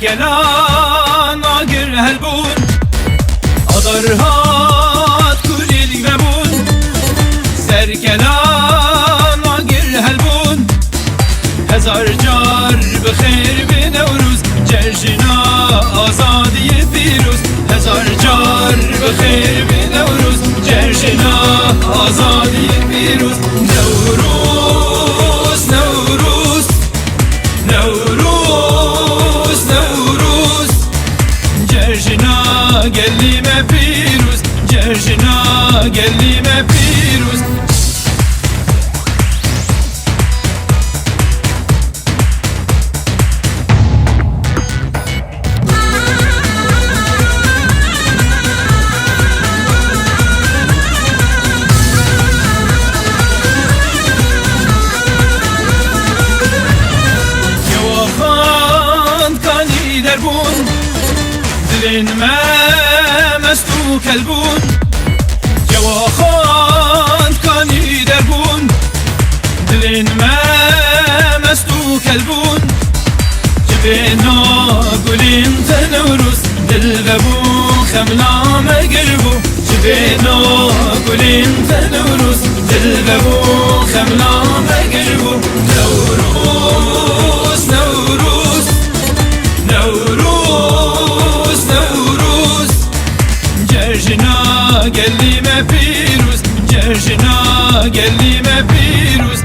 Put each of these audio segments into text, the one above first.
سرگلان آگر هلبون آدرهات کولیل مبون سرگلان آگر هلبون هزار جار بخیر به نوروز جشن آزادی پیروز هزار جار بخیر به نوروز جشن آزادی پیروز نوروز نوروز نوروز نوروز جشن گلیم پیروز جشن گلیم پیروز دلین ما مستو کلبون جواخان کانی دربون دلین ما مستو کلبون جبینا گلین تنوروز دل ببو خملا مگربو جبینا گلین تنوروز دل ببو خملا مگربو نوروز نوروز نوروز نوروز جشن گلیم پیروز جشن گلیم پیروز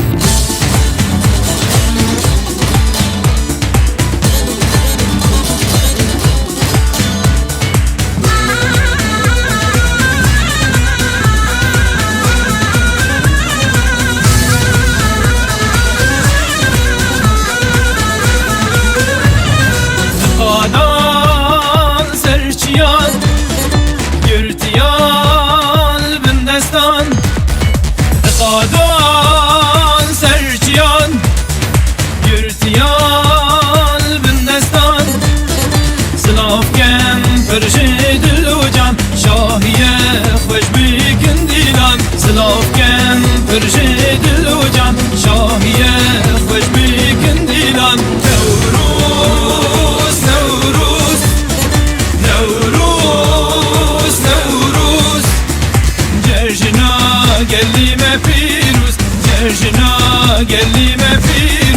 قادان سرچیان یورتیال بندستان سلاف کن پرشی دل و جان شاهیه خوش بیکن دیلان سلاف کن پرشی دل و جان شاهیه خوش بیکن دیلان نوروز نوروز نوروز نوروز جشن گلیم پیروز جشن گلیم پیروز